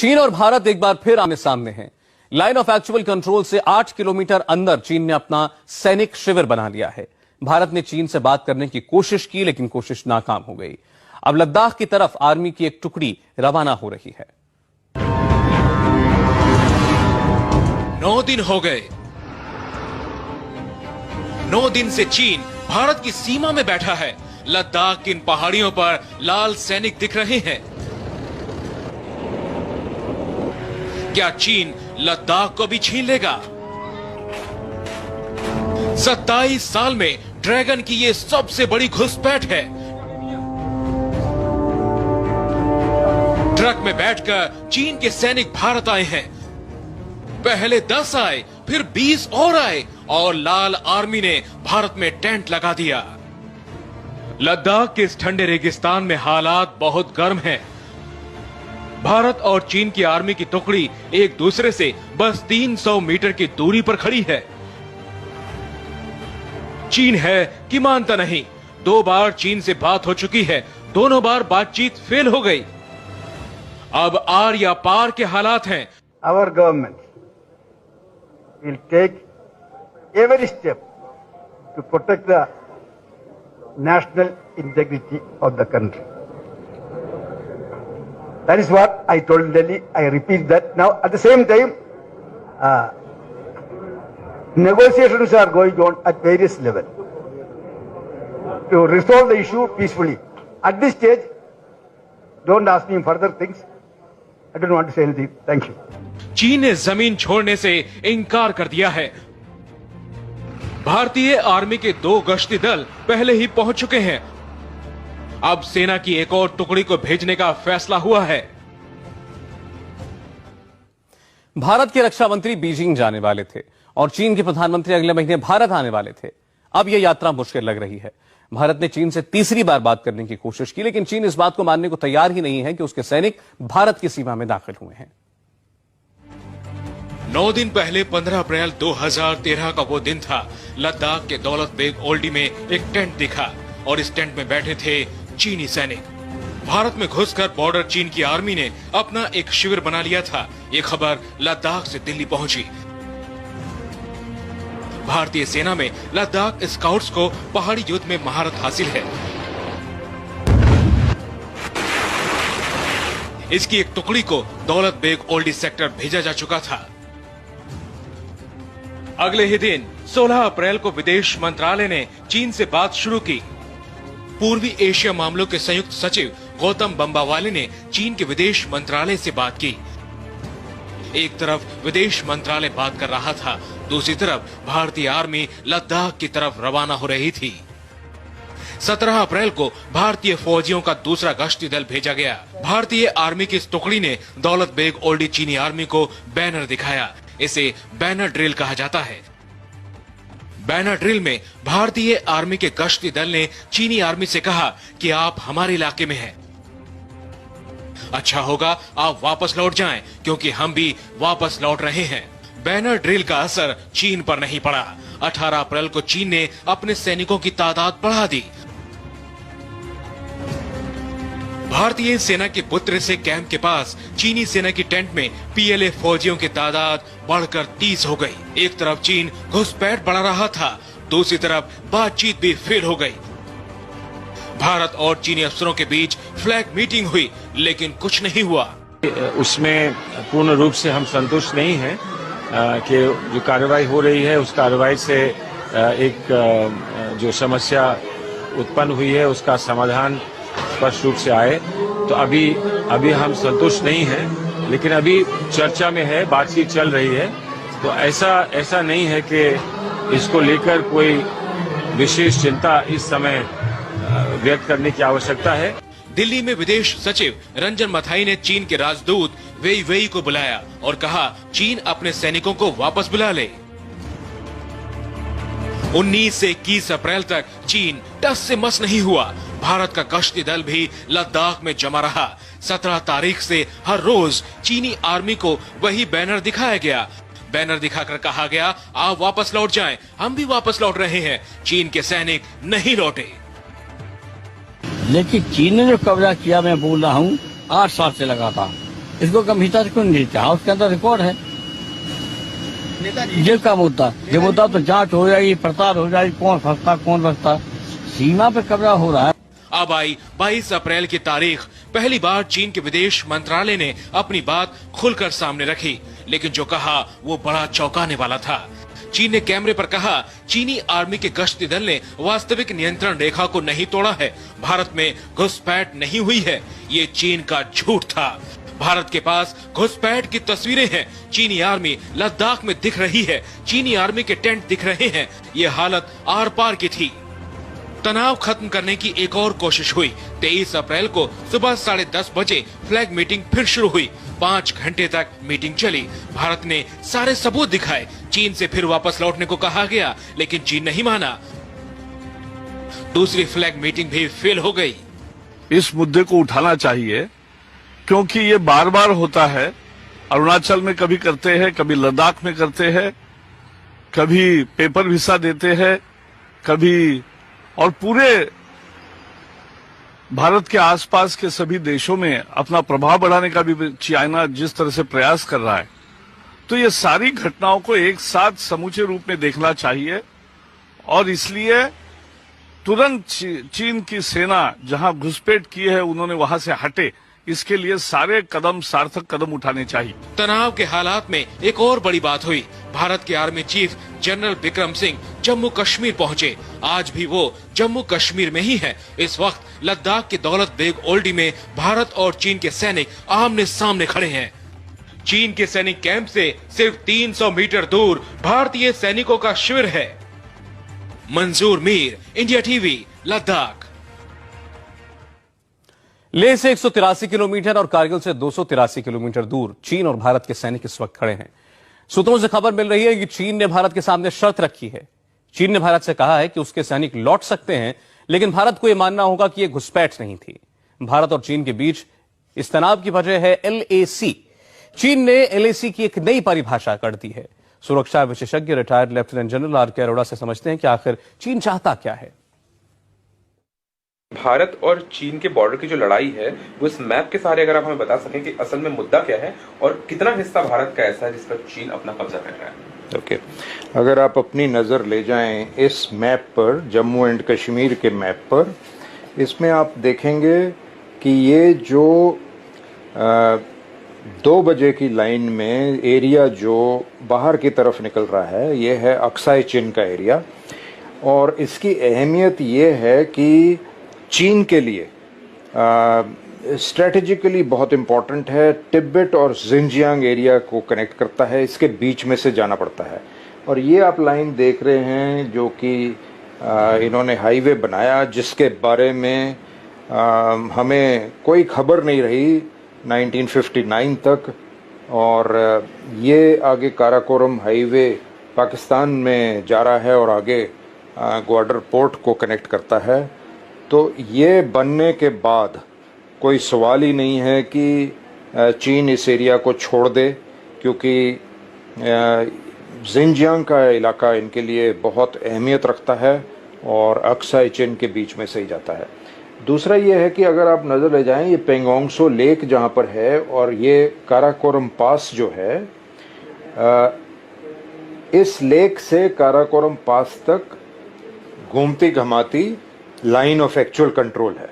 चीन और भारत एक बार फिर आमने सामने हैं। लाइन ऑफ एक्चुअल कंट्रोल से 8 किलोमीटर अंदर चीन ने अपना सैनिक शिविर बना लिया है। भारत ने चीन से बात करने की कोशिश की, लेकिन कोशिश नाकाम हो गई। अब लद्दाख की तरफ आर्मी की एक टुकड़ी रवाना हो रही है। 9 दिन हो गए। 9 दिन से चीन भारत की सीमा में बैठा है। लद्दाख की इन पहाड़ियों पर लाल सैनिक दिख रहे हैं। क्या चीन लद्दाख को भी छीन लेगा? 27 साल में ड्रैगन की ये सबसे बड़ी घुसपैठ है। ट्रक में बैठकर चीन के सैनिक भारत आए हैं। पहले 10 आए, फिर 20 और आए और लाल आर्मी ने भारत में टेंट लगा दिया। लद्दाख के इस ठंडे रेगिस्तान में हालात बहुत गर्म हैं। भारत और चीन की आर्मी की टुकड़ी एक दूसरे से बस 300 मीटर की दूरी पर खड़ी है। चीन है कि मानता नहीं। 2 बार चीन से बात हो चुकी है, दोनों बार बातचीत फेल हो गई। अब आर या पार के हालात हैं। Our government will take every step to protect the national integrity of the country. That is what I told Delhi. I repeat that now. At the same time, negotiations are going on at various levels to resolve the issue peacefully. At this stage, don't ask me further things. I don't want to say anything. Thank you. चीन ने जमीन छोड़ने से इनकार कर दिया है। भारतीय आर्मी के 2 गश्ती दल पहले ही पहुंच चुके हैं। अब सेना की एक और टुकड़ी को भेजने का फैसला हुआ है। भारत के रक्षा मंत्री बीजिंग जाने वाले थे और चीन के प्रधानमंत्री अगले महीने भारत आने वाले थे। अब यह यात्रा मुश्किल लग रही है। भारत ने चीन से तीसरी बार बात करने की कोशिश की, लेकिन चीन इस बात को मानने को तैयार ही नहीं है कि उसके सैनिक भारत की सीमा में दाखिल हुए हैं। 9 दिन पहले 15 अप्रैल 2013 का वो दिन था। लद्दाख के दौलत बेग ओल्डी में एक टेंट दिखा और इस टेंट में बैठे थे चीनी सैनिक। भारत में घुसकर बॉर्डर चीन की आर्मी ने अपना एक शिविर बना लिया था। ये खबर लद्दाख से दिल्ली पहुंची। भारतीय सेना में लद्दाख स्काउट्स को पहाड़ी युद्ध में महारत हासिल है। इसकी एक टुकड़ी को दौलत बेग ओल्डी सेक्टर भेजा जा चुका था। अगले ही दिन 16 अप्रैल को विदेश मंत्रालय ने चीन से बात शुरू की। पूर्वी एशिया मामलों के संयुक्त सचिव गौतम बंबावाले ने चीन के विदेश मंत्रालय से बात की। एक तरफ विदेश मंत्रालय बात कर रहा था, दूसरी तरफ भारतीय आर्मी लद्दाख की तरफ रवाना हो रही थी। 17 अप्रैल को भारतीय फौजियों का दूसरा गश्ती दल भेजा गया। भारतीय आर्मी की इस टुकड़ी ने दौलत बेग ओल्डी चीनी आर्मी को बैनर दिखाया। इसे बैनर ड्रिल कहा जाता है। बैनर ड्रिल में भारतीय आर्मी के गश्ती दल ने चीनी आर्मी से कहा कि आप हमारे इलाके में हैं। अच्छा होगा आप वापस लौट जाएं, क्योंकि हम भी वापस लौट रहे हैं। बैनर ड्रिल का असर चीन पर नहीं पड़ा। 18 अप्रैल को चीन ने अपने सैनिकों की तादाद बढ़ा दी। भारतीय सेना के पुत्र से कैंप के पास चीनी सेना की टेंट में पीएलए फौजियों की तादाद बढ़कर 30 हो गई। एक तरफ चीन घुसपैठ बढ़ा रहा था, दूसरी तरफ बातचीत भी फेल हो गई। भारत और चीनी अफसरों के बीच फ्लैग मीटिंग हुई, लेकिन कुछ नहीं हुआ। उसमें पूर्ण रूप से हम संतुष्ट नहीं हैं कि जो कार्रवाई हो रही है उस कार्रवाई से एक जो समस्या उत्पन्न हुई है उसका समाधान स्पष्ट रूप से आए। तो अभी हम संतुष्ट नहीं हैं, लेकिन अभी चर्चा में है, बातचीत चल रही है। तो ऐसा नहीं है कि इसको लेकर कोई विशेष चिंता इस समय व्यक्त करने की आवश्यकता है। दिल्ली में विदेश सचिव रंजन मथाई ने चीन के राजदूत वेई वेई को बुलाया और कहा चीन अपने सैनिकों को वापस बुला ले। 19 से 21 अप्रैल तक चीन टस से मस नहीं हुआ। भारत का गश्ती दल भी लद्दाख में जमा रहा। 17 तारीख से हर रोज चीनी आर्मी को वही बैनर दिखाया गया। बैनर दिखाकर कहा गया आप वापस लौट जाएं, हम भी वापस लौट रहे हैं। चीन के सैनिक नहीं लौटे। लेकिन चीन ने जो कब्जा किया, मैं बोल रहा हूँ 8 साल से लगातार इसको गंभीरता से क्यों नहीं लेते? हाँ, उसके अंदर रिकॉर्ड है। ये क्या मुद्दा? ये मुद्दा तो जांच हो जाएगी, पड़ताल हो जाएगी, कौन फंसता कौन बचता। सीमा पे कब्जा हो रहा है। अब आई 22 अप्रैल की तारीख। पहली बार चीन के विदेश मंत्रालय ने अपनी बात खुलकर सामने रखी, लेकिन जो कहा वो बड़ा चौंकाने वाला था। चीन ने कैमरे पर कहा, चीनी आर्मी के गश्ती दल ने वास्तविक नियंत्रण रेखा को नहीं तोड़ा है, भारत में घुसपैठ नहीं हुई है। ये चीन का झूठ था। भारत के पास घुसपैठ की तस्वीरें हैं। चीनी आर्मी लद्दाख में दिख रही है, चीनी आर्मी के टेंट दिख रहे हैं। ये हालत आर पार की थी। तनाव खत्म करने की एक और कोशिश हुई। 23 अप्रैल को सुबह 10:30 बजे फ्लैग मीटिंग फिर शुरू हुई। 5 घंटे तक मीटिंग चली। भारत ने सारे सबूत दिखाए। चीन से फिर वापस लौटने को कहा गया, लेकिन चीन नहीं माना। दूसरी फ्लैग मीटिंग भी फेल हो गई। इस मुद्दे को उठाना चाहिए, क्योंकि ये बार बार होता है। अरुणाचल में कभी करते हैं, कभी लद्दाख में करते हैं, कभी पेपर वीसा देते हैं, कभी, और पूरे भारत के आसपास के सभी देशों में अपना प्रभाव बढ़ाने का भी चाइना जिस तरह से प्रयास कर रहा है, तो ये सारी घटनाओं को एक साथ समूचे रूप में देखना चाहिए। और इसलिए तुरंत चीन की सेना जहां घुसपैठ की है, उन्होंने वहां से हटे। इसके लिए सारे कदम, सार्थक कदम उठाने चाहिए। तनाव के हालात में एक और बड़ी बात हुई। भारत के army chief general Bikram Singh Jammu Kashmir पहुंचे। आज भी वो जम्मू कश्मीर में ही है। इस वक्त लद्दाख के दौलत बेग ओल्डी में भारत और चीन के सैनिक आमने सामने खड़े हैं। चीन के सैनिक कैंप से सिर्फ 300 मीटर दूर भारतीय सैनिकों का शिविर है। मंजूर मीर, इंडिया टीवी, लद्दाख। लेह से 183 किलोमीटर और कारगिल से 283 किलोमीटर दूर चीन और भारत के सैनिक इस वक्त खड़े हैं। सूत्रों से खबर मिल रही है कि चीन ने भारत के सामने शर्त रखी है। चीन ने भारत से कहा है कि उसके सैनिक लौट सकते हैं, लेकिन भारत को यह मानना होगा कि यह घुसपैठ नहीं थी। भारत और चीन के बीच इस तनाव की वजह है LAC। चीन ने LAC की एक नई परिभाषा कर दी है। सुरक्षा विशेषज्ञ retired lieutenant general RK Arora से समझते हैं कि आखिर चीन चाहता क्या है। भारत और चीन के बॉर्डर की जो लड़ाई है, वो इस मैप के सहारे अगर आप हमें बता सकें कि असल में मुद्दा क्या है और कितना हिस्सा भारत का ऐसा है जिस पर चीन अपना कब्जा कर रहा है। ओके, अगर आप अपनी नज़र ले जाएं इस मैप पर, जम्मू एंड कश्मीर के मैप पर, इसमें आप देखेंगे कि ये जो 2 बजे की लाइन में एरिया जो बाहर की तरफ निकल रहा है, ये है अक्साई चिन का एरिया। और इसकी अहमियत ये है कि चीन के लिए स्ट्रेटेजिकली बहुत इम्पॉर्टेंट है। तिब्बत और जिनजियांग एरिया को कनेक्ट करता है, इसके बीच में से जाना पड़ता है। और ये आप लाइन देख रहे हैं जो कि इन्होंने हाईवे बनाया, जिसके बारे में हमें कोई खबर नहीं रही 1959 तक। और ये आगे काराकोरम हाईवे पाकिस्तान में जा रहा है और आगे ग्वादर पोर्ट को कनेक्ट करता है। तो ये बनने के बाद कोई सवाल ही नहीं है कि चीन इस एरिया को छोड़ दे, क्योंकि जिनजियांग का इलाका इनके लिए बहुत अहमियत रखता है और अक्साई चिन के बीच में से ही जाता है। दूसरा ये है कि अगर आप नज़र ले जाएं, ये पेंगोंग त्सो लेक जहाँ पर है और ये काराकोरम पास जो है, इस लेक से काराकोरम पास तक घूमती घमाती लाइन ऑफ एक्चुअल कंट्रोल है।